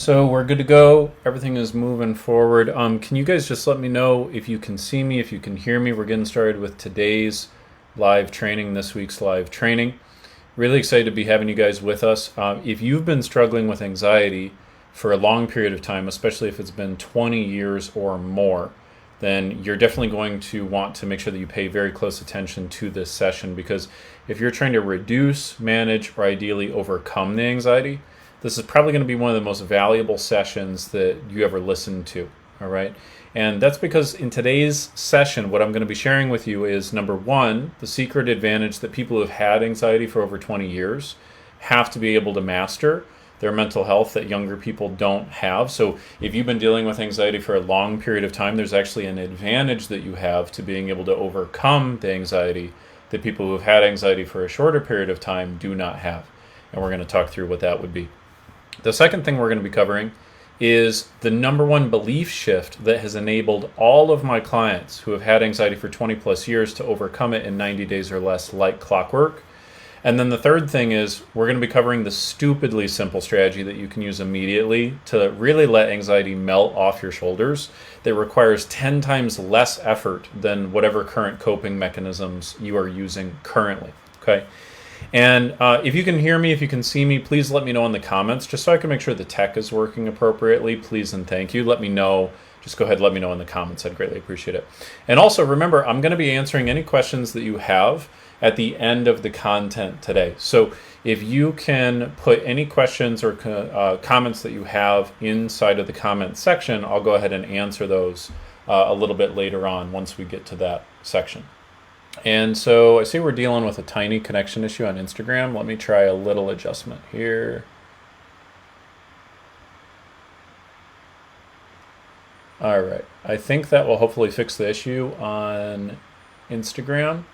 So we're good to go. Everything is moving forward. Can you guys just let me know if you can see me, if you can hear me? We're getting started with today's live training, this week's live training. Really excited to be having you guys with us. If you've been struggling with anxiety for a long period of time, especially if it's been 20 years or more, then you're definitely going to want to make sure that you pay very close attention to this session, because if you're trying to reduce, manage, or ideally overcome the anxiety, this is probably going to be one of the most valuable sessions that you ever listen to, all right? And that's because in today's session, what I'm going to be sharing with you is, number one, the secret advantage that people who have had anxiety for over 20 years have to be able to master their mental health that younger people don't have. So if you've been dealing with anxiety for a long period of time, there's actually an advantage that you have to being able to overcome the anxiety that people who have had anxiety for a shorter period of time do not have. And we're going to talk through what that would be. The second thing we're going to be covering is the number one belief shift that has enabled all of my clients who have had anxiety for 20 plus years to overcome it in 90 days or less, like clockwork. And then the third thing is we're going to be covering the stupidly simple strategy that you can use immediately to really let anxiety melt off your shoulders that requires 10 times less effort than whatever current coping mechanisms you are using currently, okay? And if you can hear me, if you can see me, please let me know in the comments, just so I can make sure the tech is working appropriately. Please and thank you. Let me know. Just go ahead and let me know in the comments. I'd greatly appreciate it. And also remember, I'm going to be answering any questions that you have at the end of the content today. So if you can put any questions or comments that you have inside of the comment section, I'll go ahead and answer those a little bit later on once we get to that section. And so I see we're dealing with a tiny connection issue on Instagram. Let me try a little adjustment here. All right. I think that will hopefully fix the issue on Instagram,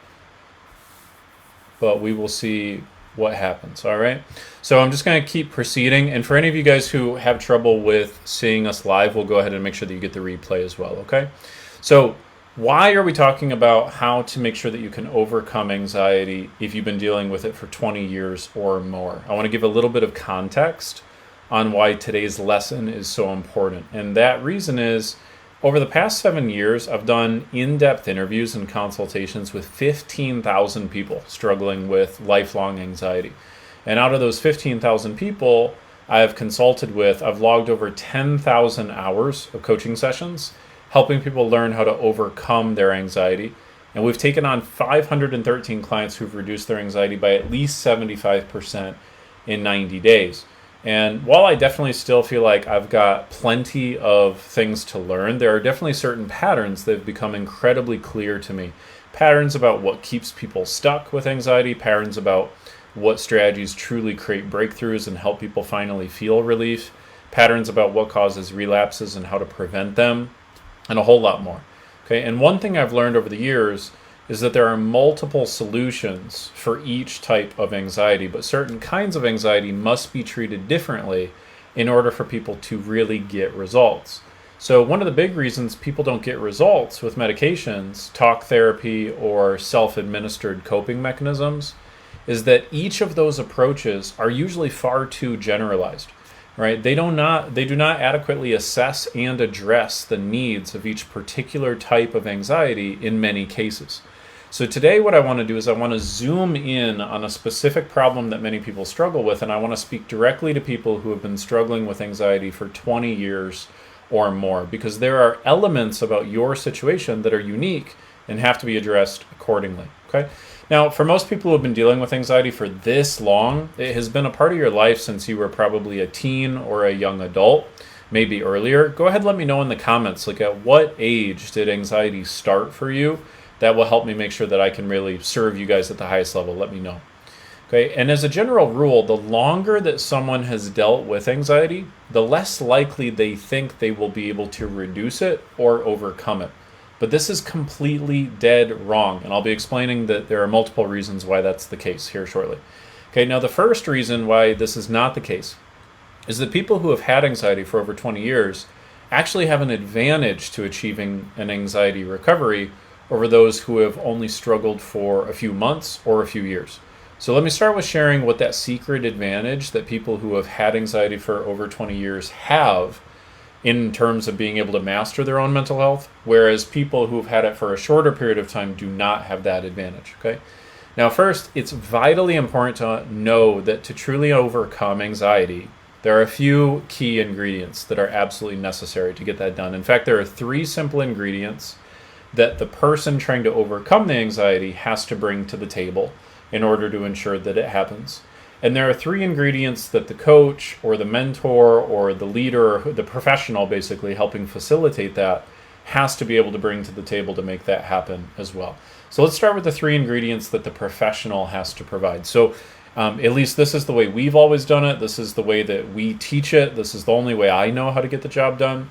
but we will see what happens. All right. So I'm just going to keep proceeding. And for any of you guys who have trouble with seeing us live, we'll go ahead and make sure that you get the replay as well. Okay. So why are we talking about how to make sure that you can overcome anxiety if you've been dealing with it for 20 years or more? I want to give a little bit of context on why today's lesson is so important. And that reason is, over the past 7 years, I've done in-depth interviews and consultations with 15,000 people struggling with lifelong anxiety. And out of those 15,000 people I have consulted with, I've logged over 10,000 hours of coaching sessions, helping people learn how to overcome their anxiety. And we've taken on 513 clients who've reduced their anxiety by at least 75% in 90 days. And while I definitely still feel like I've got plenty of things to learn, there are definitely certain patterns that have become incredibly clear to me. Patterns about what keeps people stuck with anxiety, patterns about what strategies truly create breakthroughs and help people finally feel relief, patterns about what causes relapses and how to prevent them, and a whole lot more. Okay, and one thing I've learned over the years is that there are multiple solutions for each type of anxiety, but certain kinds of anxiety must be treated differently in order for people to really get results. So one of the big reasons people don't get results with medications, talk therapy, or self-administered coping mechanisms is that each of those approaches are usually far too generalized. Right? They do not adequately assess and address the needs of each particular type of anxiety in many cases. So today what I want to do is I want to zoom in on a specific problem that many people struggle with, and I want to speak directly to people who have been struggling with anxiety for 20 years or more, because there are elements about your situation that are unique and have to be addressed accordingly. Okay? Now, for most people who have been dealing with anxiety for this long, it has been a part of your life since you were probably a teen or a young adult, maybe earlier. Go ahead and let me know in the comments, like at what age did anxiety start for you? That will help me make sure that I can really serve you guys at the highest level. Let me know. Okay, and as a general rule, the longer that someone has dealt with anxiety, the less likely they think they will be able to reduce it or overcome it. But this is completely dead wrong, and I'll be explaining that there are multiple reasons why that's the case here shortly. Okay, now the first reason why this is not the case is that people who have had anxiety for over 20 years actually have an advantage to achieving an anxiety recovery over those who have only struggled for a few months or a few years. So let me start with sharing what that secret advantage that people who have had anxiety for over 20 years have in terms of being able to master their own mental health, whereas people who've had it for a shorter period of time do not have that advantage, okay? Now, first, it's vitally important to know that to truly overcome anxiety, there are a few key ingredients that are absolutely necessary to get that done. In fact, there are 3 simple ingredients that the person trying to overcome the anxiety has to bring to the table in order to ensure that it happens. And there are 3 ingredients that the coach or the mentor or the leader, or the professional basically helping facilitate that, has to be able to bring to the table to make that happen as well. So let's start with the 3 ingredients that the professional has to provide. So at least this is the way we've always done it. This is the way that we teach it. This is the only way I know how to get the job done.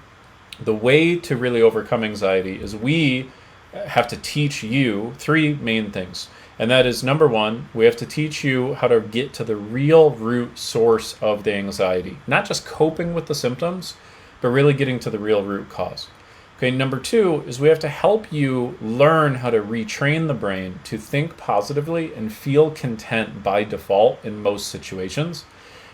The way to really overcome anxiety is we have to teach you 3 main things. And that is, number 1, we have to teach you how to get to the real root source of the anxiety. Not just coping with the symptoms, but really getting to the real root cause. Okay, number 2 is we have to help you learn how to retrain the brain to think positively and feel content by default in most situations.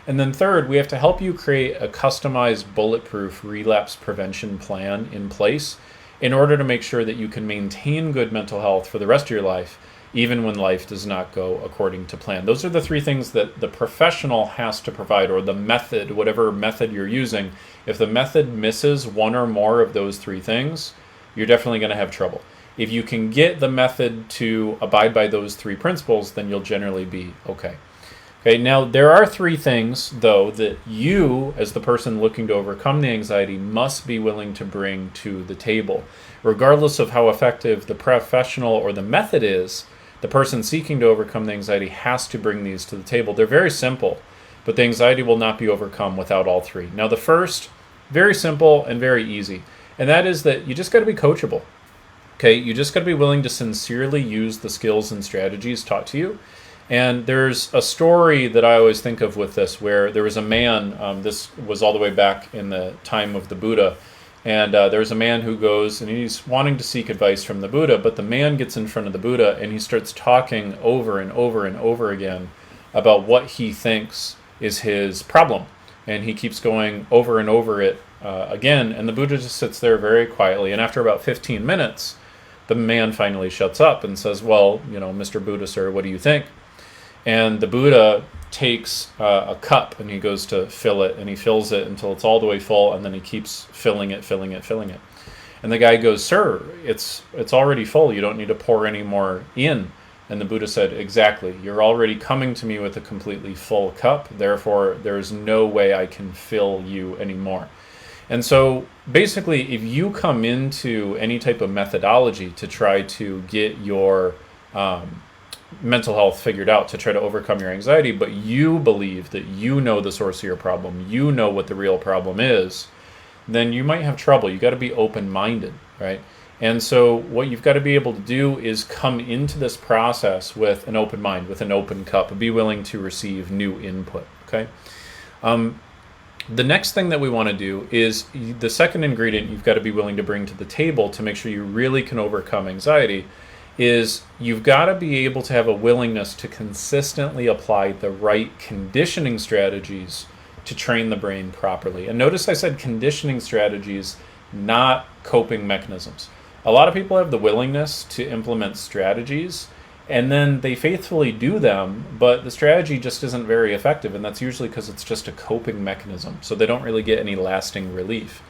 And then 3rd, we have to help you create a customized bulletproof relapse prevention plan in place in order to make sure that you can maintain good mental health for the rest of your life, even when life does not go according to plan. Those are the 3 things that the professional has to provide, or the method, whatever method you're using. If the method misses one or more of those 3 things, you're definitely going to have trouble. If you can get the method to abide by those 3 principles, then you'll generally be okay. Okay, now there are 3 things, though, that you, as the person looking to overcome the anxiety, must be willing to bring to the table. Regardless of how effective the professional or the method is, the person seeking to overcome the anxiety has to bring these to the table. They're very simple, but the anxiety will not be overcome without all 3. Now, the first, very simple and very easy, and that is that you just got to be coachable. Okay, you just got to be willing to sincerely use the skills and strategies taught to you. And there's a story that I always think of with this, where there was a man, this was all the way back in the time of the Buddha, and there's a man who goes and he's wanting to seek advice from the Buddha, but the man gets in front of the Buddha and he starts talking over and over and over again about what he thinks is his problem. And he keeps going over and over it again, and the Buddha just sits there very quietly. And after about 15 minutes, the man finally shuts up and says, well, Mr. Buddha, sir, what do you think? And the Buddha takes a cup and he goes to fill it, and he fills it until it's all the way full, and then he keeps filling it. And the guy goes, sir, it's already full. You don't need to pour any more in. And the Buddha said, exactly. You're already coming to me with a completely full cup. Therefore, there's no way I can fill you anymore. And so basically, if you come into any type of methodology to try to get your mental health figured out, to try to overcome your anxiety, but you believe that you know the source of your problem, you know what the real problem is, then you might have trouble. You got to be open-minded, right? And so what you've got to be able to do is come into this process with an open mind, with an open cup, be willing to receive new input, okay? The next thing that we want to do is the second ingredient you've got to be willing to bring to the table to make sure you really can overcome anxiety is you've got to be able to have a willingness to consistently apply the right conditioning strategies to train the brain properly. And notice I said conditioning strategies, not coping mechanisms. A lot of people have the willingness to implement strategies, and then they faithfully do them, but the strategy just isn't very effective, and that's usually because it's just a coping mechanism, so they don't really get any lasting relief.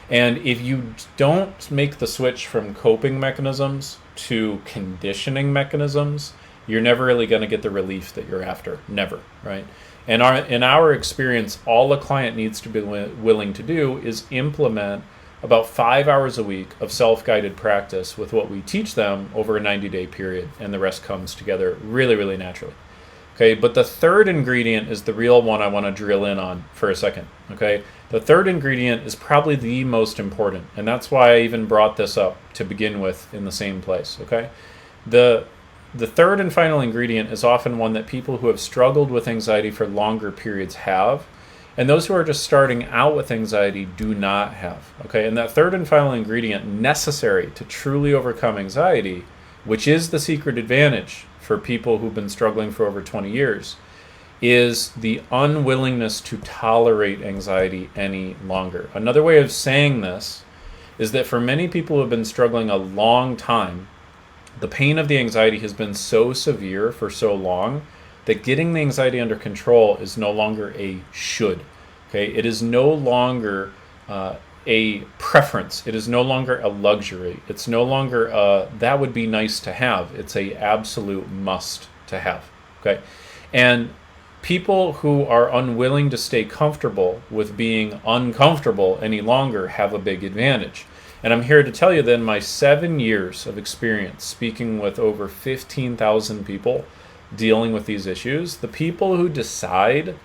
And if you don't make the switch from coping mechanisms to conditioning mechanisms, you're never really going to get the relief that you're after. Never, right? And in our experience, all a client needs to be willing to do is implement about 5 hours a week of self-guided practice with what we teach them over a 90-day period, and the rest comes together really, really naturally. Okay, but the third ingredient is the real one I want to drill in on for a second. Okay, the third ingredient is probably the most important, and that's why I even brought this up to begin with in the same place. Okay, the third and final ingredient is often one that people who have struggled with anxiety for longer periods have, and those who are just starting out with anxiety do not have. Okay, and that third and final ingredient necessary to truly overcome anxiety, which is the secret advantage for people who've been struggling for over 20 years is the unwillingness to tolerate anxiety any longer. Another way of saying this is that for many people who have been struggling a long time, the pain of the anxiety has been so severe for so long that getting the anxiety under control is no longer a should. Okay, it is no longer a preference. It is no longer a luxury. It's no longer that would be nice to have. It's a absolute must to have. Okay, and people who are unwilling to stay comfortable with being uncomfortable any longer have a big advantage. And I'm here to tell you that in my 7 years of experience speaking with over 15,000 people dealing with these issues, the people who decide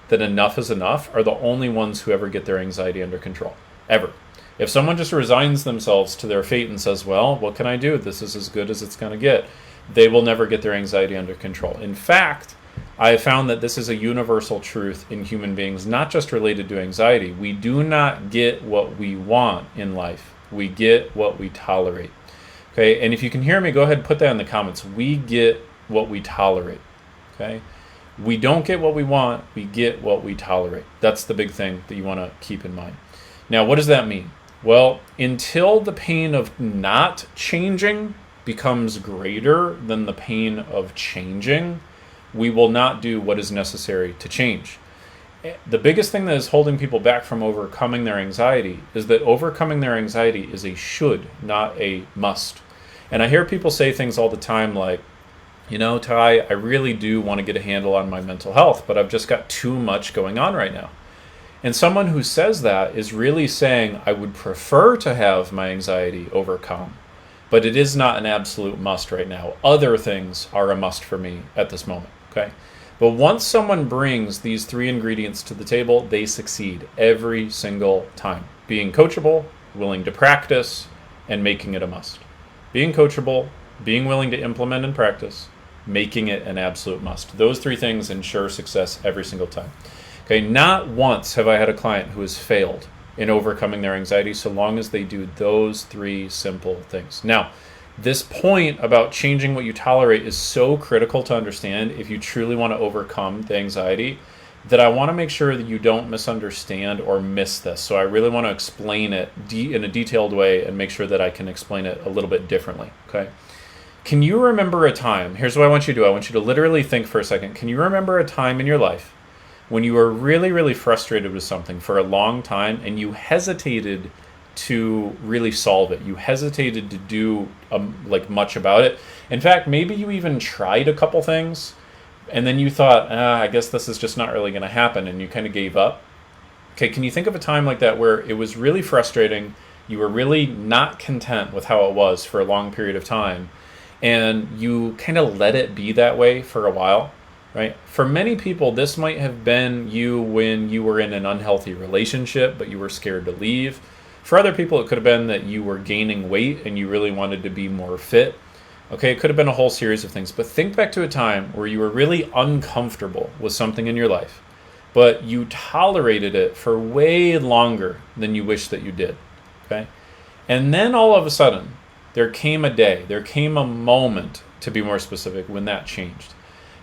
that enough is enough are the only ones who ever get their anxiety under control, ever. If someone just resigns themselves to their fate and says, well, what can I do? This is as good as it's going to get, they will never get their anxiety under control. In fact, I have found that this is a universal truth in human beings, not just related to anxiety. We do not get what we want in life. We get what we tolerate. Okay, and if you can hear me, go ahead and put that in the comments. We get what we tolerate. Okay, we don't get what we want. We get what we tolerate. That's the big thing that you want to keep in mind. Now, what does that mean? Well, until the pain of not changing becomes greater than the pain of changing, we will not do what is necessary to change. The biggest thing that is holding people back from overcoming their anxiety is that overcoming their anxiety is a should, not a must. And I hear people say things all the time like, you know, Ty, I really do want to get a handle on my mental health, but I've just got too much going on right now. And someone who says that is really saying, I would prefer to have my anxiety overcome, but it is not an absolute must right now. Other things are a must for me at this moment, okay? But once someone brings these three ingredients to the table, they succeed every single time. Being coachable, willing to practice, and making it a must. Being coachable, being willing to implement and practice, making it an absolute must. Those three things ensure success every single time. Okay, not once have I had a client who has failed in overcoming their anxiety so long as they do those three simple things. Now, this point about changing what you tolerate is so critical to understand if you truly want to overcome the anxiety that I want to make sure that you don't misunderstand or miss this. So I really want to explain it in a detailed way and make sure that I can explain it a little bit differently, okay? Can you remember a time, here's what I want you to do. I want you to literally think for a second. Can you remember a time in your life when you were really, really frustrated with something for a long time and you hesitated to really solve it? You hesitated to do much about it. In fact, maybe you even tried a couple things and then you thought, I guess this is just not really going to happen, and you kind of gave up. Okay, can you think of a time like that where it was really frustrating, you were really not content with how it was for a long period of time, and you kind of let it be that way for a while, right? For many people, this might have been you when you were in an unhealthy relationship, but you were scared to leave. For other people, it could have been that you were gaining weight and you really wanted to be more fit. Okay, it could have been a whole series of things, but think back to a time where you were really uncomfortable with something in your life, but you tolerated it for way longer than you wish that you did, okay? And then all of a sudden, there came a day, there came a moment, to be more specific, when that changed.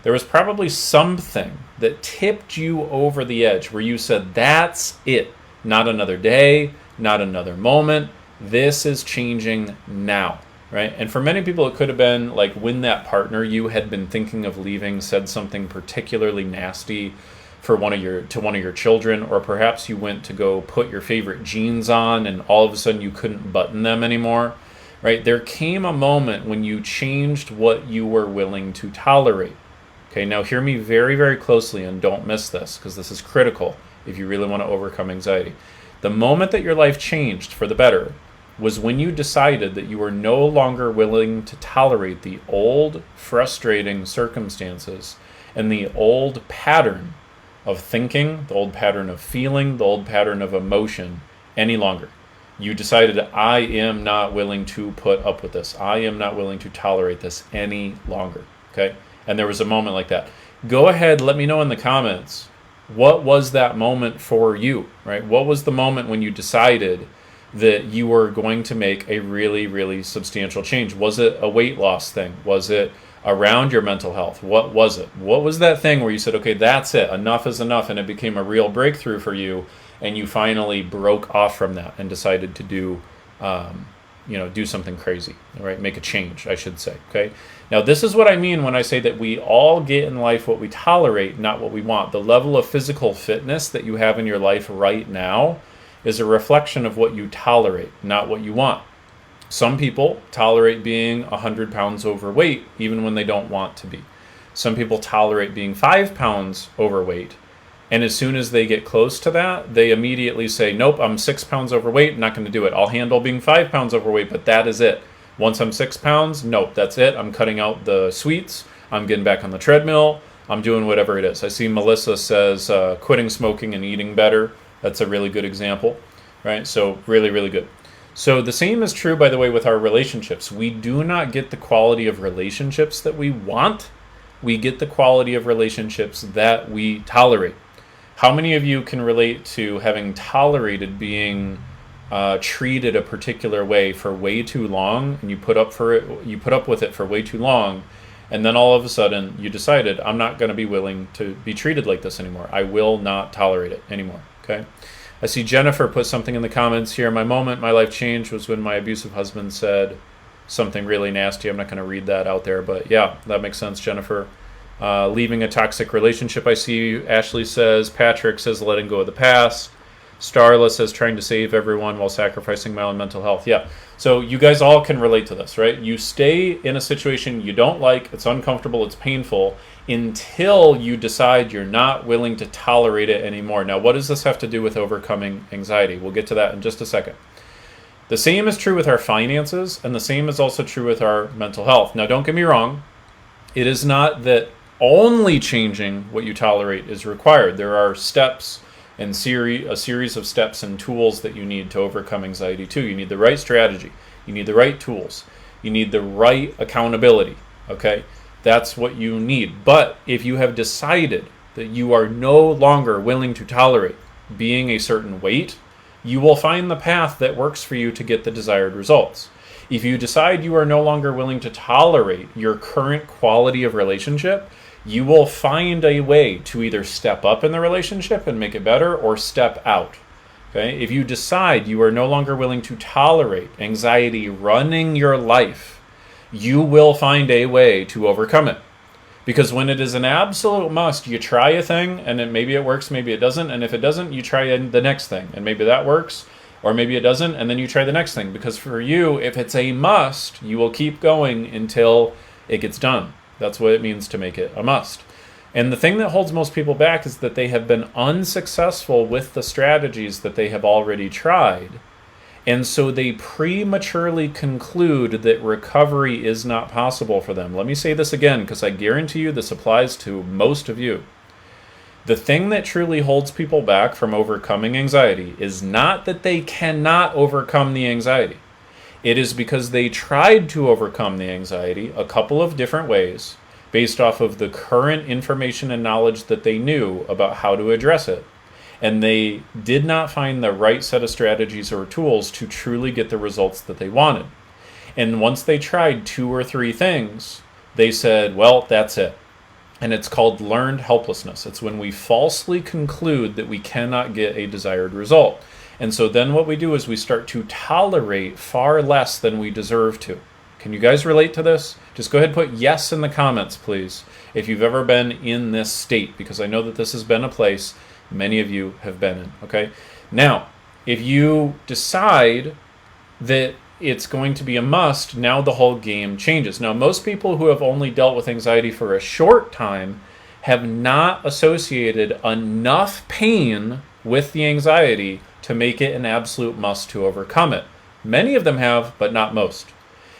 There was probably something that tipped you over the edge where you said, that's it. Not another day, not another moment. This is changing now, right? And for many people, it could have been like when that partner you had been thinking of leaving said something particularly nasty to one of your children, or perhaps you went to go put your favorite jeans on and all of a sudden you couldn't button them anymore, right? There came a moment when you changed what you were willing to tolerate. Okay, now hear me very, very closely and don't miss this, because this is critical if you really want to overcome anxiety. The moment that your life changed for the better was when you decided that you were no longer willing to tolerate the old frustrating circumstances and the old pattern of thinking, the old pattern of feeling, the old pattern of emotion any longer. You decided, I am not willing to put up with this. I am not willing to tolerate this any longer, okay? And there was a moment like that. Go ahead, let me know in the comments, what was that moment for you, right? What was the moment when you decided that you were going to make a really, really substantial change? Was it a weight loss thing? Was it around your mental health. What was it? What was that thing where you said, okay, that's it, enough is enough, and it became a real breakthrough for you, and you finally broke off from that and decided to do do something crazy, right? Make a change, I should say, okay? Now, this is what I mean when I say that we all get in life what we tolerate, not what we want. The level of physical fitness that you have in your life right now is a reflection of what you tolerate, not what you want. Some people tolerate being 100 pounds overweight even when they don't want to be. Some people tolerate being 5 pounds overweight, and as soon as they get close to that, they immediately say, nope, I'm 6 pounds overweight, not going to do it. I'll handle being 5 pounds overweight, but that is it. Once I'm 6 pounds, nope, that's it. I'm cutting out the sweets. I'm getting back on the treadmill. I'm doing whatever it is. I see Melissa says quitting smoking and eating better. That's a really good example, right? So really, really good. So the same is true, by the way, with our relationships. We do not get the quality of relationships that we want. We get the quality of relationships that we tolerate. How many of you can relate to having tolerated being treated a particular way for way too long, and you put up with it for way too long, and then all of a sudden you decided, I'm not going to be willing to be treated like this anymore. I will not tolerate it anymore. Okay. I see Jennifer put something in the comments here. My moment my life changed was when my abusive husband said something really nasty. I'm not going to read that out there, but yeah, that makes sense, Jennifer. Leaving a toxic relationship, I see. Ashley says, Patrick says letting go of the past. Starla says trying to save everyone while sacrificing my own mental health. Yeah, so you guys all can relate to this, right? You stay in a situation you don't like, it's uncomfortable, it's painful, until you decide you're not willing to tolerate it anymore. Now, what does this have to do with overcoming anxiety? We'll get to that in just a second. The same is true with our finances, and the same is also true with our mental health. Now, don't get me wrong. It is not that only changing what you tolerate is required. There are steps and a series of steps and tools that you need to overcome anxiety too. You need the right strategy. You need the right tools. You need the right accountability, okay? That's what you need. But if you have decided that you are no longer willing to tolerate being a certain weight, you will find the path that works for you to get the desired results. If you decide you are no longer willing to tolerate your current quality of relationship, you will find a way to either step up in the relationship and make it better or step out. Okay? If you decide you are no longer willing to tolerate anxiety running your life, you will find a way to overcome it. Because when it is an absolute must, you try a thing and maybe it works, maybe it doesn't. And if it doesn't, you try the next thing and maybe that works, or maybe it doesn't, and then you try the next thing. Because for you, if it's a must, you will keep going until it gets done. That's what it means to make it a must. And the thing that holds most people back is that they have been unsuccessful with the strategies that they have already tried. And so they prematurely conclude that recovery is not possible for them. Let me say this again, because I guarantee you this applies to most of you. The thing that truly holds people back from overcoming anxiety is not that they cannot overcome the anxiety. It is because they tried to overcome the anxiety a couple of different ways based off of the current information and knowledge that they knew about how to address it. And they did not find the right set of strategies or tools to truly get the results that they wanted. And once they tried 2 or 3 things, they said, well, that's it. And it's called learned helplessness. It's when we falsely conclude that we cannot get a desired result. And so then what we do is we start to tolerate far less than we deserve to. Can you guys relate to this? Just go ahead and put yes in the comments, please, if you've ever been in this state, because I know that this has been a place many of you have been in, okay? Now, if you decide that it's going to be a must, now the whole game changes. Now, most people who have only dealt with anxiety for a short time have not associated enough pain with the anxiety to make it an absolute must to overcome it. Many of them have, but not most.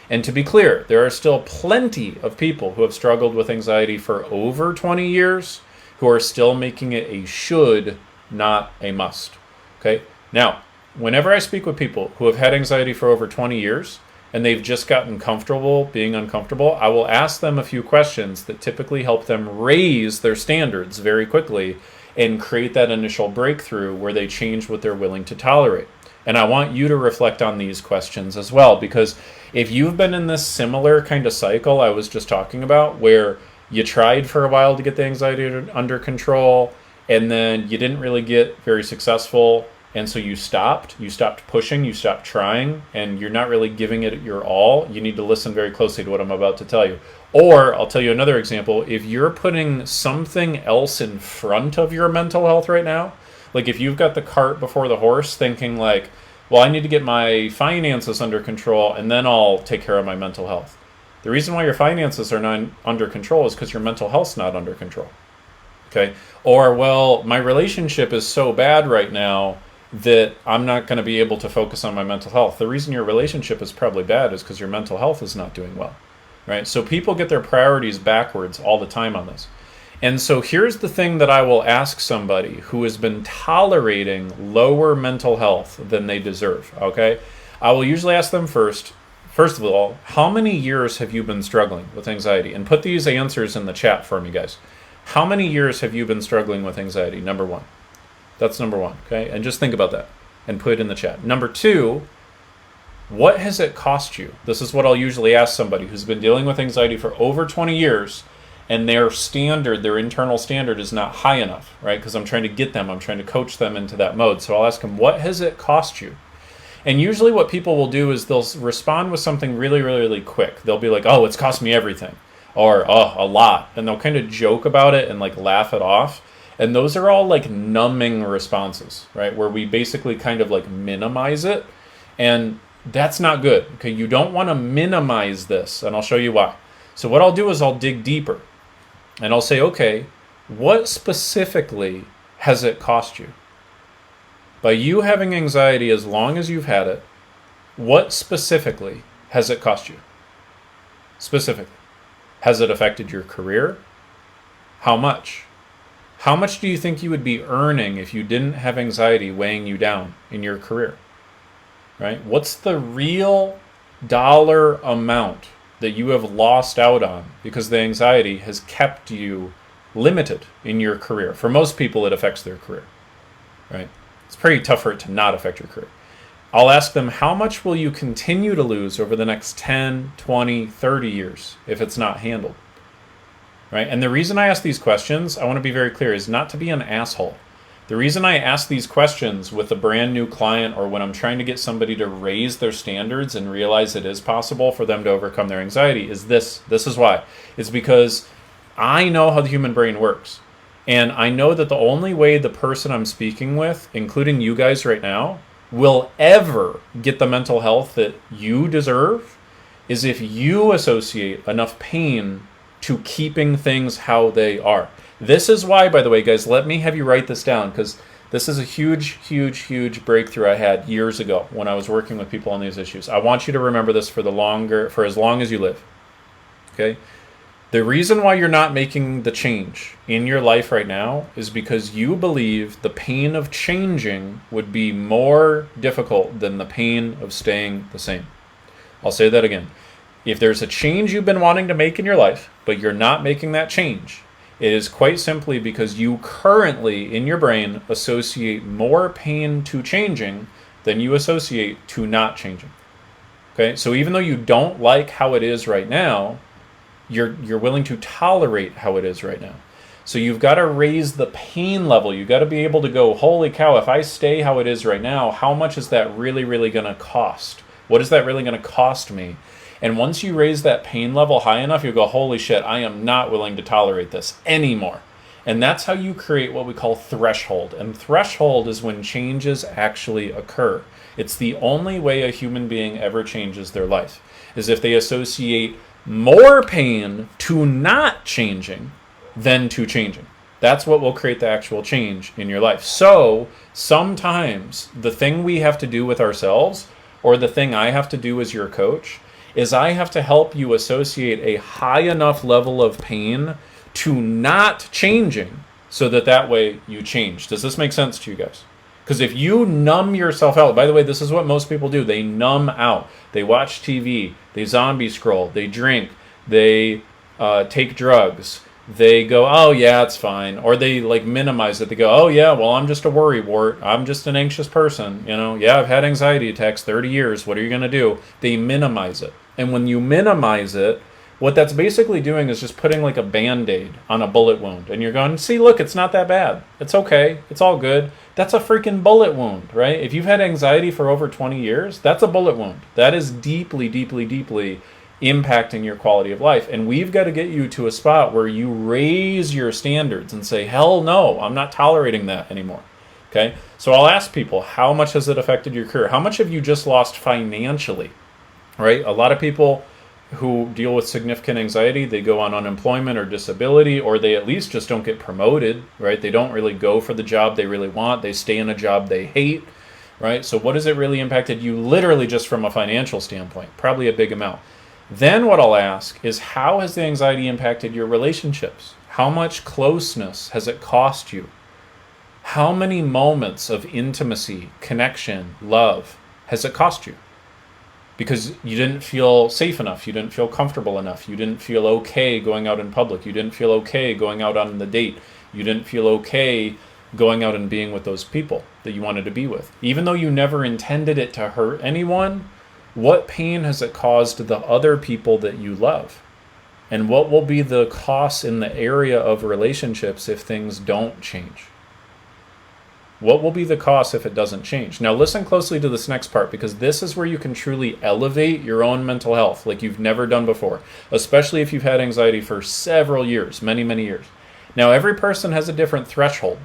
And to be clear, there are still plenty of people who have struggled with anxiety for over 20 years who are still making it a should, not a must. Okay? Now, whenever I speak with people who have had anxiety for over 20 years and they've just gotten comfortable being uncomfortable, I will ask them a few questions that typically help them raise their standards very quickly and create that initial breakthrough where they change what they're willing to tolerate. And I want you to reflect on these questions as well, because if you've been in this similar kind of cycle I was just talking about, where you tried for a while to get the anxiety under control, and then you didn't really get very successful, and so you stopped pushing, you stopped trying, and you're not really giving it your all, you need to listen very closely to what I'm about to tell you. Or I'll tell you another example. If you're putting something else in front of your mental health right now, like if you've got the cart before the horse, thinking like, well, I need to get my finances under control and then I'll take care of my mental health. The reason why your finances are not under control is because your mental health's not under control. Okay? Or, well, my relationship is so bad right now that I'm not going to be able to focus on my mental health. The reason your relationship is probably bad is because your mental health is not doing well. Right? So people get their priorities backwards all the time on this. And so here's the thing that I will ask somebody who has been tolerating lower mental health than they deserve, okay? I will usually ask them first of all, how many years have you been struggling with anxiety? And put these answers in the chat for me, guys. How many years have you been struggling with anxiety? Number one. That's number one, okay? And just think about that and put it in the chat. Number two, what has it cost you? This is what I'll usually ask somebody who's been dealing with anxiety for over 20 years and their internal standard is not high enough, right? Because I'm trying to coach them into that mode. So I'll ask them, what has it cost you? And usually what people will do is they'll respond with something really, really, really quick. They'll be like, oh, it's cost me everything, or oh, a lot. And they'll kind of joke about it and like laugh it off. And those are all like numbing responses, right? Where we basically kind of like minimize it. And that's not good, okay? You don't want to minimize this, and I'll show you why. So what I'll do is I'll dig deeper. And I'll say, okay, what specifically has it cost you? By you having anxiety as long as you've had it, what specifically has it cost you? Specifically. Has it affected your career? How much? How much do you think you would be earning if you didn't have anxiety weighing you down in your career? Right? What's the real dollar amount that you have lost out on because the anxiety has kept you limited in your career? For most people, it affects their career, right? It's pretty tough for it to not affect your career. I'll ask them, how much will you continue to lose over the next 10, 20, 30 years if it's not handled, right? And the reason I ask these questions, I want to be very clear, is not to be an asshole. The reason I ask these questions with a brand new client or when I'm trying to get somebody to raise their standards and realize it is possible for them to overcome their anxiety is this. This is why. It's because I know how the human brain works. And I know that the only way the person I'm speaking with, including you guys right now, will ever get the mental health that you deserve is if you associate enough pain to keeping things how they are. This is why, by the way, guys, let me have you write this down, because this is a huge, huge, huge breakthrough I had years ago when I was working with people on these issues. I want you to remember this for as long as you live. Okay? The reason why you're not making the change in your life right now is because you believe the pain of changing would be more difficult than the pain of staying the same. I'll say that again. If there's a change you've been wanting to make in your life, but you're not making that change, it is quite simply because you currently, in your brain, associate more pain to changing than you associate to not changing. Okay? So even though you don't like how it is right now, you're willing to tolerate how it is right now. So you've got to raise the pain level. You've got to be able to go, holy cow, if I stay how it is right now, how much is that really, really going to cost? What is that really going to cost me? And once you raise that pain level high enough, you go, holy shit, I am not willing to tolerate this anymore. And that's how you create what we call threshold. And threshold is when changes actually occur. It's the only way a human being ever changes their life, is if they associate more pain to not changing than to changing. That's what will create the actual change in your life. So sometimes the thing we have to do with ourselves, or the thing I have to do as your coach, is I have to help you associate a high enough level of pain to not changing so that way you change. Does this make sense to you guys? Because if you numb yourself out, by the way, this is what most people do. They numb out. They watch TV. They zombie scroll. They drink. They take drugs. they go, oh yeah, it's fine. Or they like minimize it. They go, oh yeah, well, I'm just a worrywart. I'm just an anxious person. Yeah, I've had anxiety attacks 30 years. What are you going to do? They minimize it. And when you minimize it, what that's basically doing is just putting like a Band-Aid on a bullet wound. And you're going, see, look, it's not that bad. It's okay. It's all good. That's a freaking bullet wound, right? If you've had anxiety for over 20 years, that's a bullet wound. That is deeply, deeply, deeply impacting your quality of life. And we've got to get you to a spot where you raise your standards and say, hell no, I'm not tolerating that anymore. Okay? So I'll ask people, how much has it affected your career? How much have you just lost financially? Right? A lot of people who deal with significant anxiety, they go on unemployment or disability, or they at least just don't get promoted, right? They don't really go for the job they really want. They stay in a job they hate, right? So what has it really impacted you literally just from a financial standpoint? Probably a big amount. Then what I'll ask is, how has the anxiety impacted your relationships? How much closeness has it cost you? How many moments of intimacy, connection, love has it cost you? Because you didn't feel safe enough, you didn't feel comfortable enough, you didn't feel okay going out in public, you didn't feel okay going out on the date, you didn't feel okay going out and being with those people that you wanted to be with. Even though you never intended it to hurt anyone, what pain has it caused the other people that you love? And what will be the costs in the area of relationships if things don't change? What will be the cost if it doesn't change? Now listen closely to this next part, because this is where you can truly elevate your own mental health like you've never done before, especially if you've had anxiety for several years, many, many years. Now every person has a different threshold.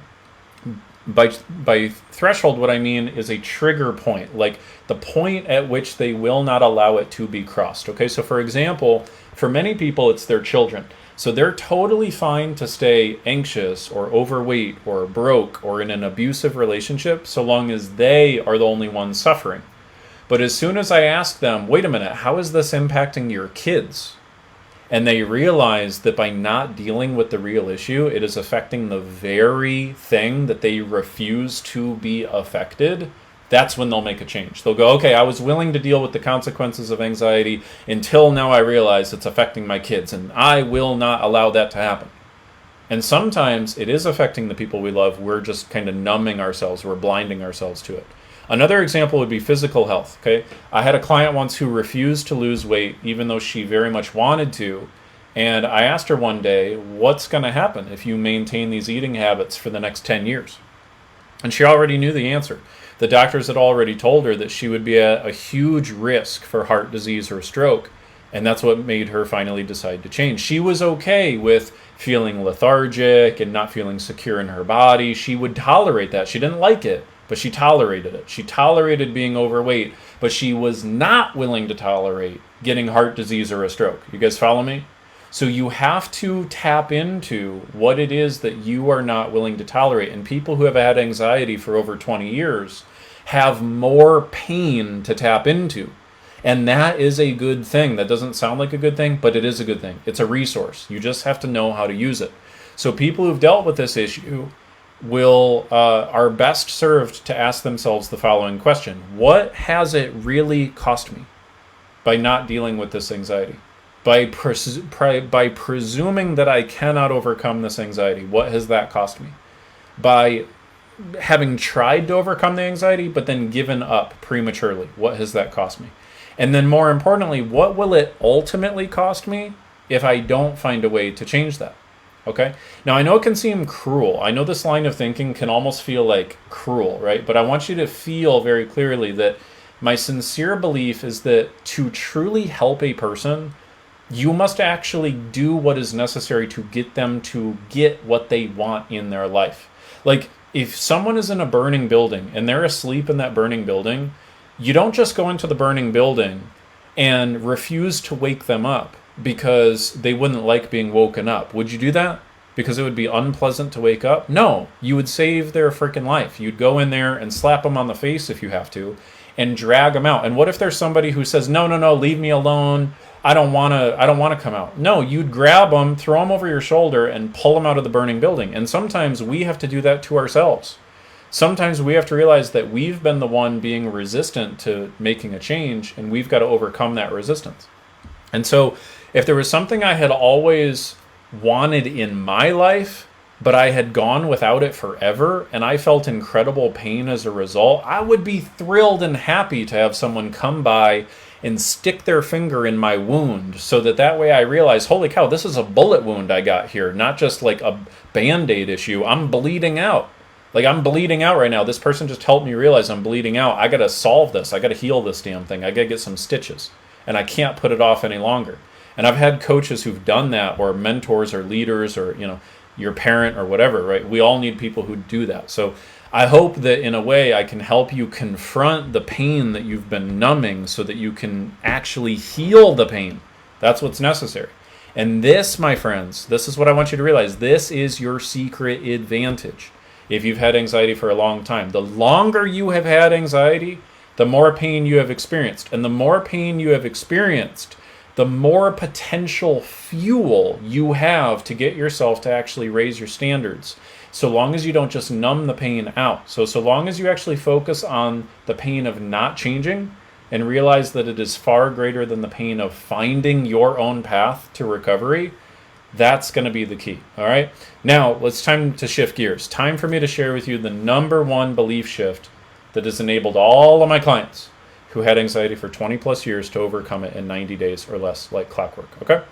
By threshold, what I mean is a trigger point, like the point at which they will not allow it to be crossed. Okay, so for example, for many people, it's their children. So they're totally fine to stay anxious or overweight or broke or in an abusive relationship so long as they are the only ones suffering. But as soon as I ask them, wait a minute, how is this impacting your kids? And they realize that by not dealing with the real issue, it is affecting the very thing that they refuse to be affected, that's when they'll make a change. They'll go, okay, I was willing to deal with the consequences of anxiety until now I realize it's affecting my kids, and I will not allow that to happen. And sometimes it is affecting the people we love. We're just kind of numbing ourselves. We're blinding ourselves to it. Another example would be physical health. Okay, I had a client once who refused to lose weight, even though she very much wanted to. And I asked her one day, what's going to happen if you maintain these eating habits for the next 10 years? And she already knew the answer. The doctors had already told her that she would be at a huge risk for heart disease or stroke. And that's what made her finally decide to change. She was okay with feeling lethargic and not feeling secure in her body. She would tolerate that. She didn't like it, but she tolerated it. She tolerated being overweight, but she was not willing to tolerate getting heart disease or a stroke. You guys follow me? So you have to tap into what it is that you are not willing to tolerate. And people who have had anxiety for over 20 years have more pain to tap into. And that is a good thing. That doesn't sound like a good thing, but it is a good thing. It's a resource. You just have to know how to use it. So people who've dealt with this issue are best served to ask themselves the following question. What has it really cost me by not dealing with this anxiety? By presuming that I cannot overcome this anxiety, what has that cost me? By having tried to overcome the anxiety, but then given up prematurely, what has that cost me? And then more importantly, what will it ultimately cost me if I don't find a way to change that? Okay? Now, I know it can seem cruel. I know this line of thinking can almost feel like cruel, right? But I want you to feel very clearly that my sincere belief is that to truly help a person, you must actually do what is necessary to get them to get what they want in their life. Like, if someone is in a burning building and they're asleep in that burning building, you don't just go into the burning building and refuse to wake them up because they wouldn't like being woken up. Would you do that? Because it would be unpleasant to wake up? No, you would save their freaking life. You'd go in there and slap them on the face if you have to and drag them out. And what if there's somebody who says, no, leave me alone. I don't want to come out. No, you'd grab them, throw them over your shoulder, and pull them out of the burning building. And sometimes we have to do that to ourselves. Sometimes we have to realize that we've been the one being resistant to making a change, and we've got to overcome that resistance. And so if there was something I had always wanted in my life, but I had gone without it forever, and I felt incredible pain as a result, I would be thrilled and happy to have someone come by and stick their finger in my wound so that way I realize, holy cow, this is a bullet wound I got here, not just like a Band-Aid issue. I'm bleeding out. Like, I'm bleeding out right now. This person just helped me realize I'm bleeding out. I got to solve this. I got to heal this damn thing. I got to get some stitches. And I can't put it off any longer. And I've had coaches who've done that, or mentors or leaders, or, your parent or whatever, right? We all need people who do that. So I hope that in a way I can help you confront the pain that you've been numbing so that you can actually heal the pain. That's what's necessary. And this, my friends, this is what I want you to realize. This is your secret advantage. If you've had anxiety for a long time, the longer you have had anxiety, the more pain you have experienced. And the more pain you have experienced, the more potential fuel you have to get yourself to actually raise your standards. So long as you don't just numb the pain out. So long as you actually focus on the pain of not changing and realize that it is far greater than the pain of finding your own path to recovery, that's going to be the key. All right. Now it's time to shift gears. Time for me to share with you the number one belief shift that has enabled all of my clients who had anxiety for 20 plus years to overcome it in 90 days or less, like clockwork. Okay.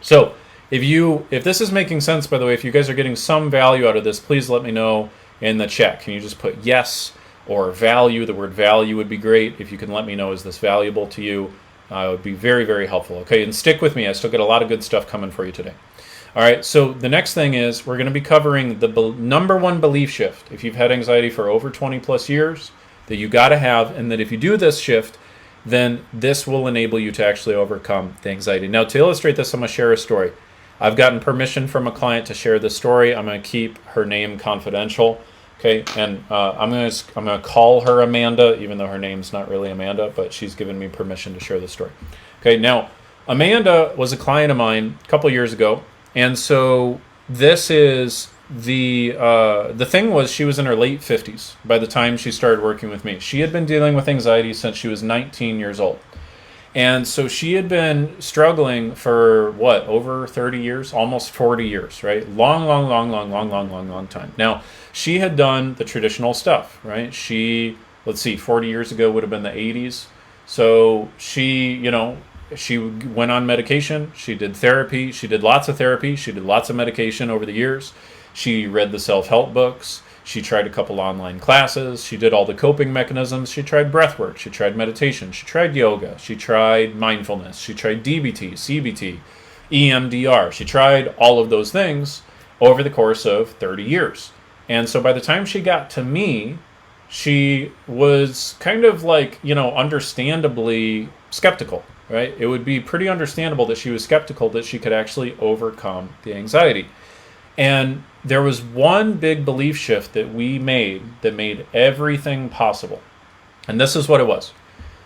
So if this is making sense, by the way, if you guys are getting some value out of this, please let me know in the chat. Can you just put yes or value? The word value would be great. If you can let me know, is this valuable to you? It would be very, very helpful. Okay, and stick with me. I still got a lot of good stuff coming for you today. All right, so the next thing is we're going to be covering the number one belief shift. If you've had anxiety for over 20 plus years, that you got to have, and that if you do this shift, then this will enable you to actually overcome the anxiety. Now, to illustrate this, I'm going to share a story. I've gotten permission from a client to share this story. I'm going to keep her name confidential. Okay, and I'm gonna call her Amanda, even though her name's not really Amanda, but she's given me permission to share the story. Okay, now Amanda was a client of mine a couple years ago, and so this is the thing was she was in her late 50s by the time she started working with me. She had been dealing with anxiety since she was 19 years old. And so she had been struggling for over 30 years, almost 40 years, right? Long time. Now, she had done the traditional stuff, right? 40 years ago would have been the 80s. So she went on medication. She did therapy. She did lots of therapy. She did lots of medication over the years. She read the self-help books. She tried a couple online classes. She did all the coping mechanisms. She tried breath work. She tried meditation. She tried yoga. She tried mindfulness. She tried DBT, CBT, EMDR. She tried all of those things over the course of 30 years. And so by the time she got to me, she was kind of like, understandably skeptical, right? It would be pretty understandable that she was skeptical that she could actually overcome the anxiety. And there was one big belief shift that we made that made everything possible. And this is what it was.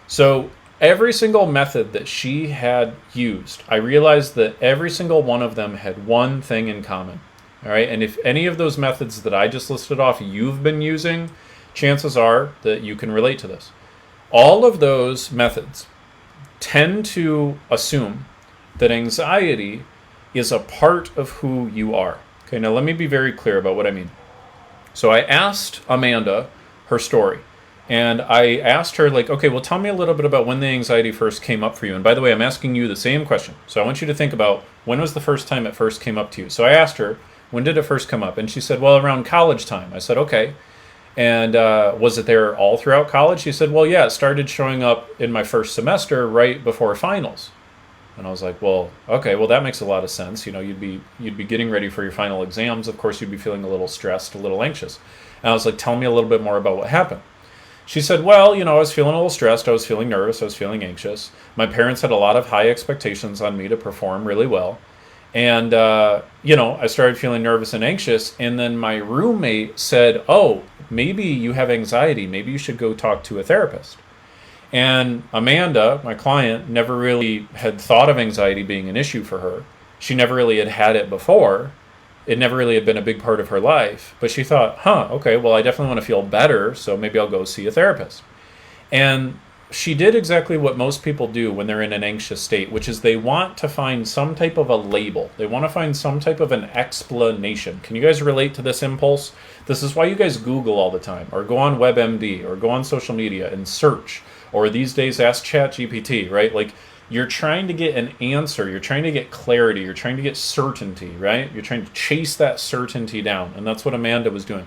So every single method that she had used, I realized that every single one of them had one thing in common. All right. And if any of those methods that I just listed off you've been using, chances are that you can relate to this. All of those methods tend to assume that anxiety is a part of who you are. Okay, now let me be very clear about what I mean. So I asked Amanda her story, and I asked her, okay, well, tell me a little bit about when the anxiety first came up for you. And by the way, I'm asking you the same question. So I want you to think about when was the first time it first came up to you. So I asked her, when did it first come up? And she said, well, around college time. I said, okay. And was it there all throughout college? She said, well, yeah, it started showing up in my first semester right before finals. And I was like, well, okay, well, that makes a lot of sense. You'd be getting ready for your final exams. Of course, you'd be feeling a little stressed, a little anxious. And I was like, tell me a little bit more about what happened. She said, well, I was feeling a little stressed. I was feeling nervous. I was feeling anxious. My parents had a lot of high expectations on me to perform really well. And, I started feeling nervous and anxious. And then my roommate said, oh, maybe you have anxiety. Maybe you should go talk to a therapist. And Amanda, my client, never really had thought of anxiety being an issue for her. She never really had it before. It never really had been a big part of her life. But she thought, okay, well, I definitely want to feel better, so maybe I'll go see a therapist. And she did exactly what most people do when they're in an anxious state, which is they want to find some type of a label. They want to find some type of an explanation. Can you guys relate to this impulse? This is why you guys Google all the time, or go on WebMD, or go on social media and search, or these days ask ChatGPT, right? Like, you're trying to get an answer, you're trying to get clarity, you're trying to get certainty, right? You're trying to chase that certainty down, and that's what Amanda was doing.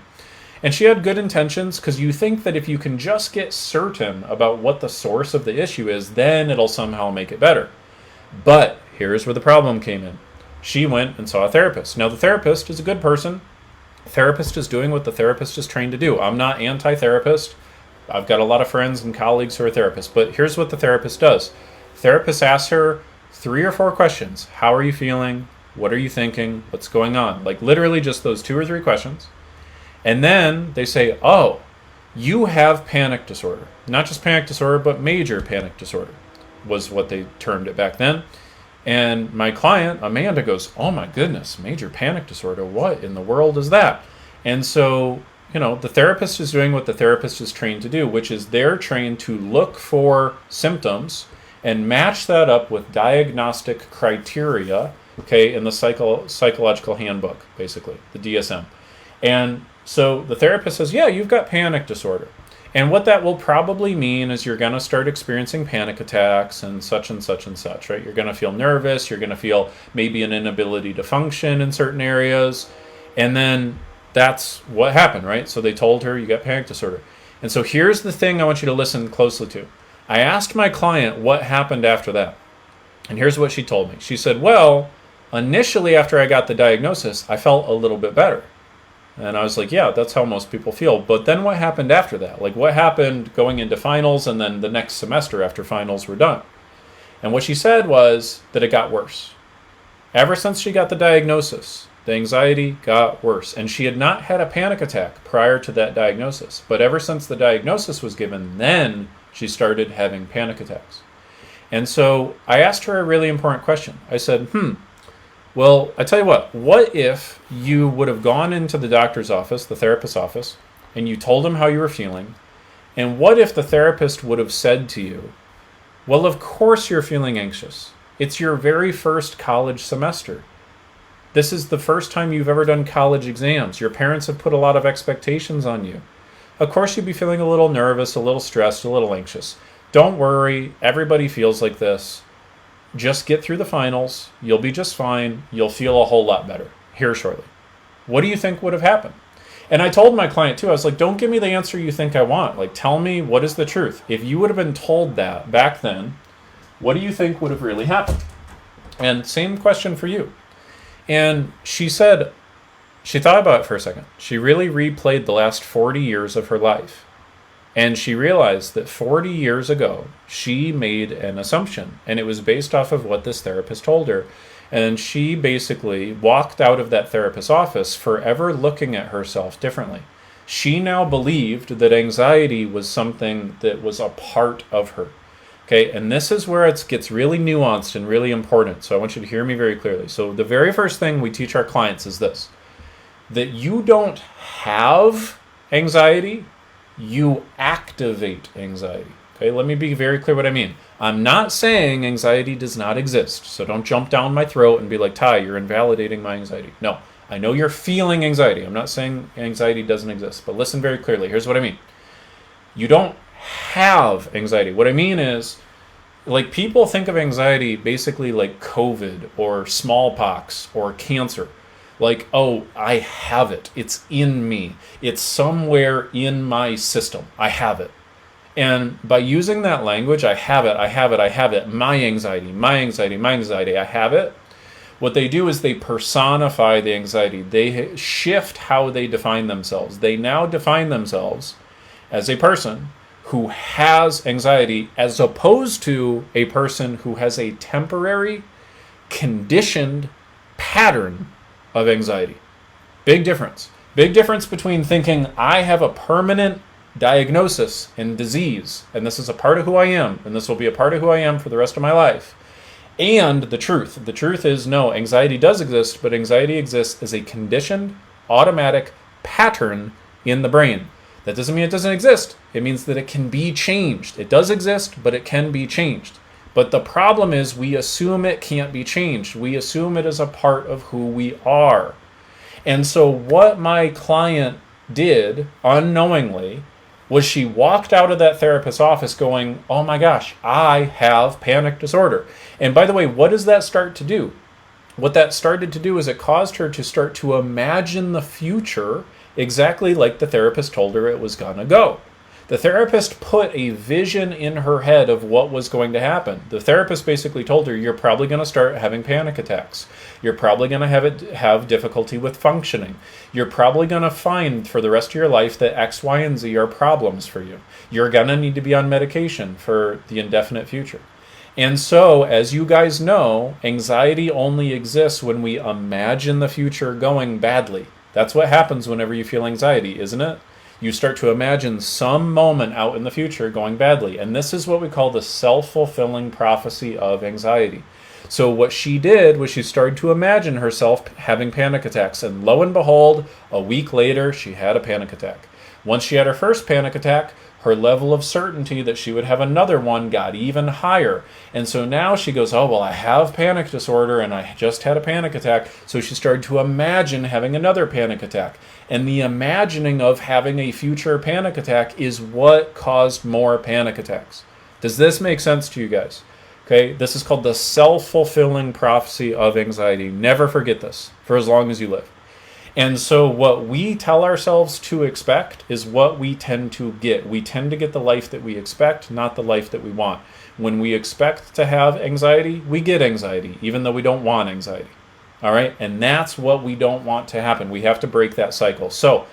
And she had good intentions, because you think that if you can just get certain about what the source of the issue is, then it'll somehow make it better. But here's where the problem came in. She went and saw a therapist. Now, the therapist is a good person. The therapist is doing what the therapist is trained to do. I'm not anti-therapist. I've got a lot of friends and colleagues who are therapists. But here's what the therapist does. The therapist asks her 3 or 4 questions. How are you feeling? What are you thinking? What's going on? Like, literally just those 2 or 3 questions. And then they say, oh, you have panic disorder. Not just panic disorder, but major panic disorder was what they termed it back then. And my client, Amanda, goes, oh my goodness, major panic disorder. What in the world is that? And so, the therapist is doing what the therapist is trained to do, which is they're trained to look for symptoms and match that up with diagnostic criteria, okay, in the psychological handbook, basically, the DSM. And so the therapist says, yeah, you've got panic disorder. And what that will probably mean is you're going to start experiencing panic attacks and such and such and such, right? You're going to feel nervous. You're going to feel maybe an inability to function in certain areas. And then that's what happened, right? So they told her you got panic disorder. And so here's the thing I want you to listen closely to. I asked my client what happened after that. And here's what she told me. She said, well, initially after I got the diagnosis, I felt a little bit better. And I was like, yeah, that's how most people feel. But then what happened after that? Like, what happened going into finals and then the next semester after finals were done? And what she said was that it got worse. Ever since she got the diagnosis, the anxiety got worse. And she had not had a panic attack prior to that diagnosis. But ever since the diagnosis was given, then she started having panic attacks. And so I asked her a really important question. I said, well, I tell you what if you would have gone into the doctor's office, the therapist's office, and you told him how you were feeling, and what if the therapist would have said to you, well, of course you're feeling anxious. It's your very first college semester. This is the first time you've ever done college exams. Your parents have put a lot of expectations on you. Of course you'd be feeling a little nervous, a little stressed, a little anxious. Don't worry, everybody feels like this. Just get through the finals. You'll be just fine. You'll feel a whole lot better here shortly. What do you think would have happened? And I told my client too, I was like, don't give me the answer you think I want. Like, tell me what is the truth. If you would have been told that back then, what do you think would have really happened? And same question for you. And she said, she thought about it for a second. She really replayed the last 40 years of her life. And she realized that 40 years ago, she made an assumption, and it was based off of what this therapist told her. And she basically walked out of that therapist's office forever looking at herself differently. She now believed that anxiety was something that was a part of her. Okay, and this is where it gets really nuanced and really important. So I want you to hear me very clearly. So the very first thing we teach our clients is this, that you don't have anxiety, you activate anxiety. Okay, let me be very clear what I mean. I'm not saying anxiety does not exist, so don't jump down my throat and be like, Ty, you're invalidating my anxiety. No, I know you're feeling anxiety. I'm not saying anxiety doesn't exist, but listen very clearly. Here's what I mean. You don't have anxiety. What I mean is, like, people think of anxiety basically like COVID or smallpox or cancer. Like, oh, I have it. It's in me. It's somewhere in my system. I have it. And by using that language, I have it, I have it, I have it, my anxiety, my anxiety, my anxiety, I have it. What they do is they personify the anxiety. They shift how they define themselves. They now define themselves as a person who has anxiety as opposed to a person who has a temporary, conditioned pattern of anxiety. Big difference. Big difference between thinking I have a permanent diagnosis and disease, and this is a part of who I am, and this will be a part of who I am for the rest of my life, and the truth. The truth is, no, anxiety does exist, but anxiety exists as a conditioned, automatic pattern in the brain That doesn't mean it doesn't exist. It means that it can be changed. It does exist, but it can be changed. But the problem is we assume it can't be changed. We assume it is a part of who we are. And so what my client did unknowingly was she walked out of that therapist's office going, oh my gosh, I have panic disorder. And by the way, what does that start to do? What that started to do is it caused her to start to imagine the future exactly like the therapist told her it was going to go. The therapist put a vision in her head of what was going to happen. The therapist basically told her, you're probably going to start having panic attacks. You're probably going to have difficulty with functioning. You're probably going to find for the rest of your life that X, Y, and Z are problems for you. You're going to need to be on medication for the indefinite future. And so, as you guys know, anxiety only exists when we imagine the future going badly. That's what happens whenever you feel anxiety, isn't it? You start to imagine some moment out in the future going badly. And this is what we call the self-fulfilling prophecy of anxiety. So what she did was she started to imagine herself having panic attacks. And lo and behold, a week later, she had a panic attack. Once she had her first panic attack, her level of certainty that she would have another one got even higher. And so now she goes, oh, well, I have panic disorder and I just had a panic attack. So she started to imagine having another panic attack. And the imagining of having a future panic attack is what caused more panic attacks. Does this make sense to you guys? Okay, this is called the self-fulfilling prophecy of anxiety. Never forget this for as long as you live. And so what we tell ourselves to expect is what we tend to get. We tend to get the life that we expect, not the life that we want. When we expect to have anxiety, we get anxiety, even though we don't want anxiety. All right? And that's what we don't want to happen. We have to break that cycle. So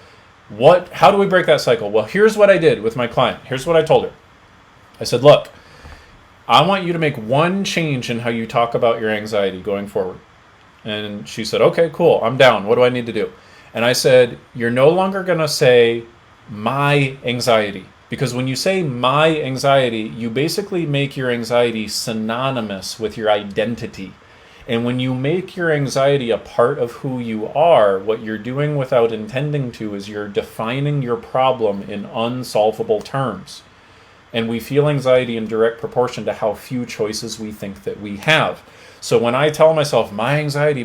how do we break that cycle? Well, here's what I did with my client. Here's what I told her. I said, look, I want you to make one change in how you talk about your anxiety going forward. And she said, okay, cool, I'm down. What do I need to do? And I said, you're no longer going to say my anxiety. Because when you say my anxiety, you basically make your anxiety synonymous with your identity. And when you make your anxiety a part of who you are, what you're doing without intending to is you're defining your problem in unsolvable terms. And we feel anxiety in direct proportion to how few choices we think that we have. So when I tell myself, my anxiety,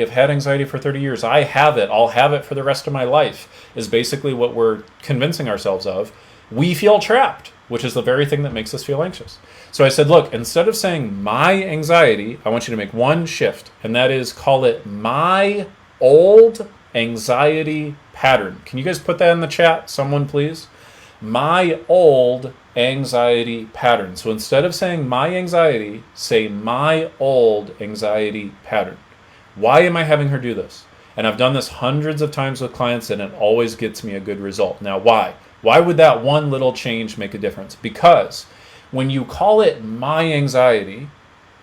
I've had anxiety for 30 years, I have it, I'll have it for the rest of my life, is basically what we're convincing ourselves of. We feel trapped, which is the very thing that makes us feel anxious. So I said, look, instead of saying my anxiety, I want you to make one shift, and that is call it my old anxiety pattern. Can you guys put that in the chat, someone please? My old anxiety pattern. So instead of saying my anxiety, say my old anxiety pattern. Why am I having her do this? And I've done this hundreds of times with clients and it always gets me a good result. Now, why? Why would that one little change make a difference? Because when you call it my anxiety,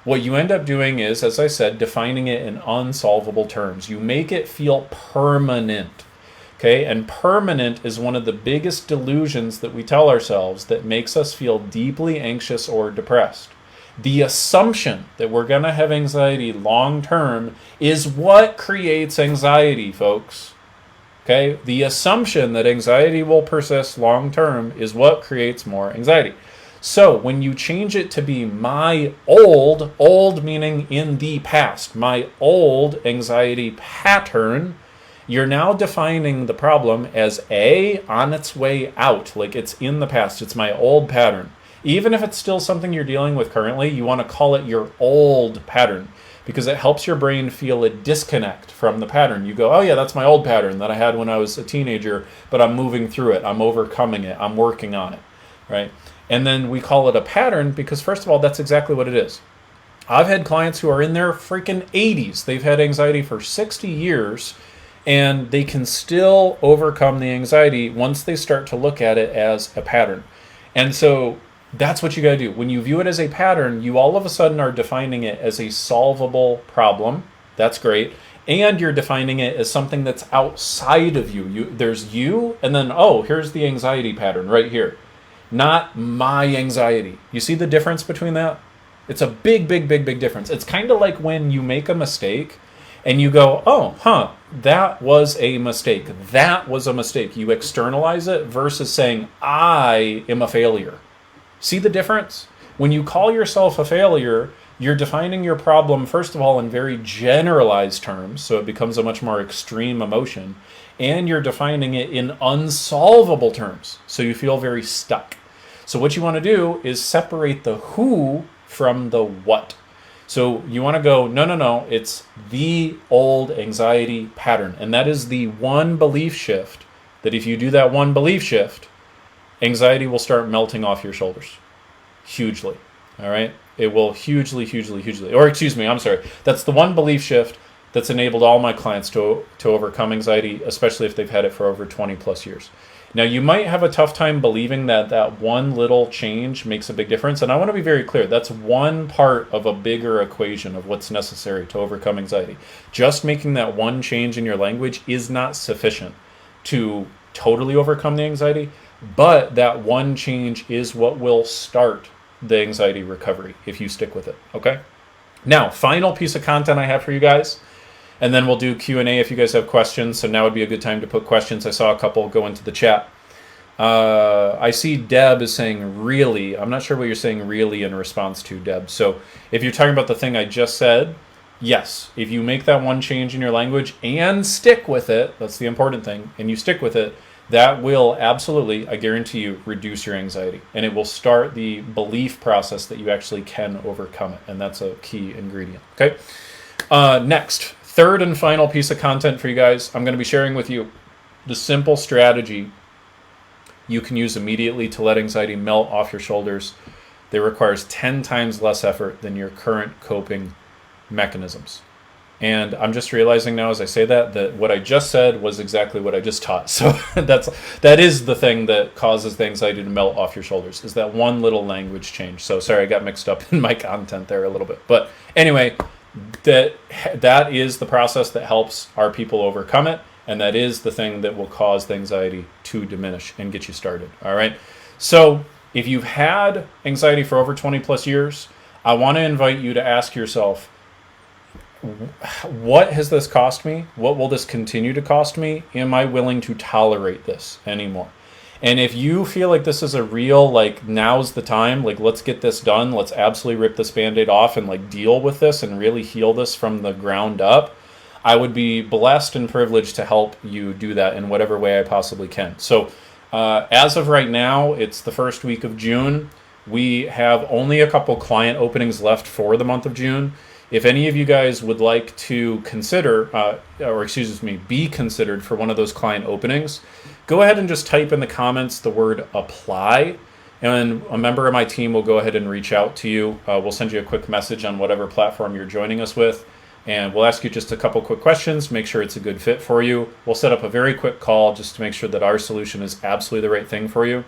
what you end up doing is, as I said, defining it in unsolvable terms. You make it feel permanent. Okay, and permanent is one of the biggest delusions that we tell ourselves that makes us feel deeply anxious or depressed. The assumption that we're going to have anxiety long term is what creates anxiety, folks. Okay, the assumption that anxiety will persist long term is what creates more anxiety. So when you change it to be my old meaning in the past, my old anxiety pattern, you're now defining the problem as on its way out, like it's in the past. It's my old pattern. Even if it's still something you're dealing with currently, you want to call it your old pattern because it helps your brain feel a disconnect from the pattern. You go, oh yeah, that's my old pattern that I had when I was a teenager, but I'm moving through it. I'm overcoming it. I'm working on it, right? And then we call it a pattern because first of all, that's exactly what it is. I've had clients who are in their freaking 80s. They've had anxiety for 60 years. And they can still overcome the anxiety once they start to look at it as a pattern. And so that's what you got to do. When you view it as a pattern, you all of a sudden are defining it as a solvable problem. That's great. And you're defining it as something that's outside of you. There's you, and then, oh, here's the anxiety pattern right here. Not my anxiety. You see the difference between that? It's a big difference. It's kind of like when you make a mistake and you go, oh, that was a mistake. That was a mistake. You externalize it versus saying, I am a failure. See the difference? When you call yourself a failure, you're defining your problem, first of all, in very generalized terms, so it becomes a much more extreme emotion, and you're defining it in unsolvable terms, so you feel very stuck. So what you want to do is separate the who from the what. So you want to go, no, it's the old anxiety pattern. And that is the one belief shift that if you do that one belief shift, anxiety will start melting off your shoulders hugely. All right? It will hugely, or excuse me, I'm sorry. That's the one belief shift that's enabled all my clients to overcome anxiety, especially if they've had it for over 20 plus years. Now, you might have a tough time believing that that one little change makes a big difference. And I want to be very clear. That's one part of a bigger equation of what's necessary to overcome anxiety. Just making that one change in your language is not sufficient to totally overcome the anxiety. But that one change is what will start the anxiety recovery if you stick with it. Okay? Now, final piece of content I have for you guys. And then we'll do Q&A if you guys have questions. So now would be a good time to put questions. I saw a couple go into the chat. I see Deb is saying really. I'm not sure what you're saying really in response to, Deb. So if you're talking about the thing I just said, yes. If you make that one change in your language and stick with it, that's the important thing, and you stick with it, that will absolutely, I guarantee you, reduce your anxiety. And it will start the belief process that you actually can overcome it. And that's a key ingredient. Okay. Next. Third and final piece of content for you guys, I'm going to be sharing with you the simple strategy you can use immediately to let anxiety melt off your shoulders that requires 10 times less effort than your current coping mechanisms. And I'm just realizing now as I say that what I just said was exactly what I just taught. So that is the thing that causes the anxiety to melt off your shoulders, is that one little language change. So sorry, I got mixed up in my content there a little bit. But anyway, that is the process that helps our people overcome it, and that is the thing that will cause the anxiety to diminish and get you started. All right. So if you've had anxiety for over 20 plus years, I want to invite you to ask yourself, what has this cost me? What will this continue to cost me? Am I willing to tolerate this anymore? And if you feel like this is a real, like, now's the time, like, let's get this done, let's absolutely rip this Band-Aid off and, like, deal with this and really heal this from the ground up, I would be blessed and privileged to help you do that in whatever way I possibly can. So as of right now, it's the first week of June. We have only a couple client openings left for the month of June. If any of you guys would like to consider, be considered for one of those client openings, go ahead and just type in the comments the word apply, and a member of my team will go ahead and reach out to you. We'll send you a quick message on whatever platform you're joining us with, and we'll ask you just a couple quick questions, make sure it's a good fit for you. We'll set up a very quick call just to make sure that our solution is absolutely the right thing for you.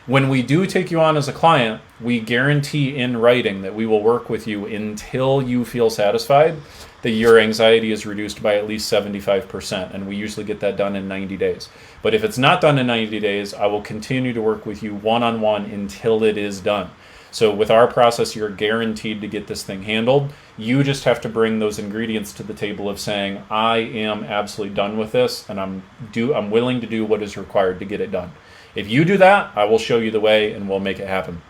When we do take you on as a client, we guarantee in writing that we will work with you until you feel satisfied that your anxiety is reduced by at least 75%, and we usually get that done in 90 days. But if it's not done in 90 days, I will continue to work with you one-on-one until it is done. So with our process, you're guaranteed to get this thing handled. You just have to bring those ingredients to the table of saying, I am absolutely done with this, and I'm willing to do what is required to get it done. If you do that, I will show you the way and we'll make it happen.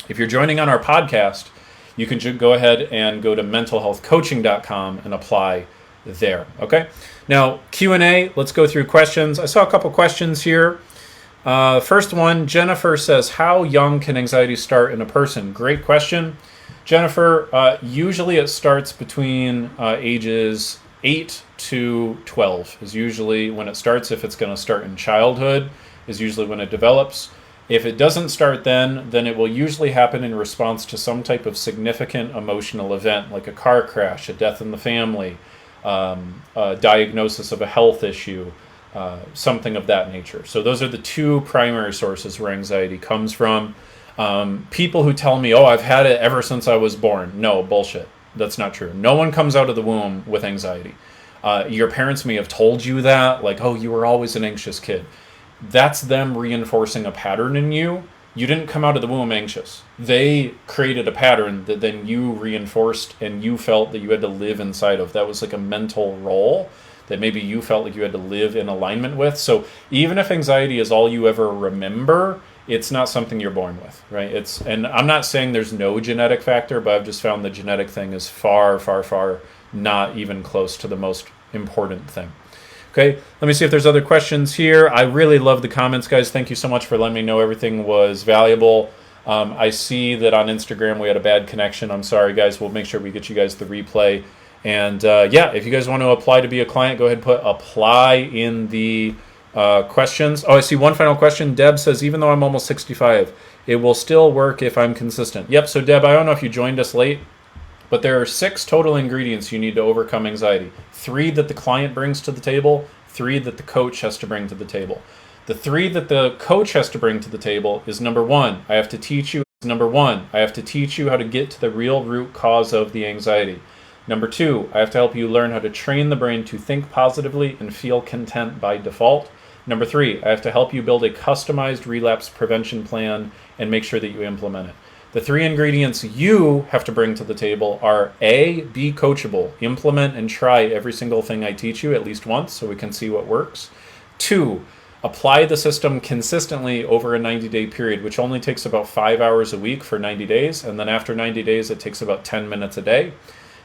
If you're joining on our podcast, you can go ahead and go to mentalhealthcoaching.com and apply there. Okay. Now, Q&A, let's go through questions. I saw a couple questions here. First one, Jennifer says, how young can anxiety start in a person? Great question. Jennifer, usually it starts between ages 8 to 12 is usually when it starts. If it's going to start in childhood, is usually when it develops. If it doesn't start then it will usually happen in response to some type of significant emotional event, like a car crash, a death in the family, a diagnosis of a health issue, something of that nature. So those are the two primary sources where anxiety comes from. People who tell me, I've had it ever since I was born. No, bullshit. That's not true. No one comes out of the womb with anxiety. Your parents may have told you that, like, you were always an anxious kid. That's them reinforcing a pattern in you you didn't come out of the womb anxious. They created a pattern that then you reinforced and you felt that you had to live inside of. That was like a mental role that maybe you felt like you had to live in alignment with. So even if anxiety is all you ever remember, it's not something you're born with, right? And I'm not saying there's no genetic factor, but I've just found the genetic thing is far, far, far not even close to the most important thing. Okay, let me see if there's other questions here. I really love the comments, guys. Thank you so much for letting me know everything was valuable. I see that on Instagram we had a bad connection. I'm sorry, guys. We'll make sure we get you guys the replay. And yeah, if you guys want to apply to be a client, go ahead and put apply in the questions. Oh, I see one final question. Deb says, even though I'm almost 65, it will still work if I'm consistent. Yep, so Deb, I don't know if you joined us late, but there are 6 total ingredients you need to overcome anxiety. 3 that the client brings to the table, 3 that the coach has to bring to the table. The 3 that the coach has to bring to the table is number 1, I have to teach you how to get to the real root cause of the anxiety. Number 2, I have to help you learn how to train the brain to think positively and feel content by default. Number 3, I have to help you build a customized relapse prevention plan and make sure that you implement it. The 3 ingredients you have to bring to the table are A, be coachable. Implement and try every single thing I teach you at least once so we can see what works. 2, apply the system consistently over a 90-day period, which only takes about 5 hours a week for 90 days. And then after 90 days, it takes about 10 minutes a day.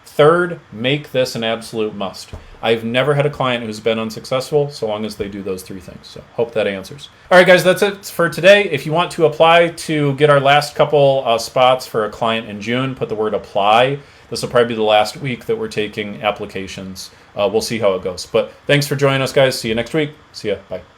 3rd, make this an absolute must. I've never had a client who's been unsuccessful so long as they do those 3 things. So hope that answers. All right, guys, that's it for today. If you want to apply to get our last couple spots for a client in June, put the word apply. This will probably be the last week that we're taking applications. We'll see how it goes. But thanks for joining us, guys. See you next week. See ya. Bye.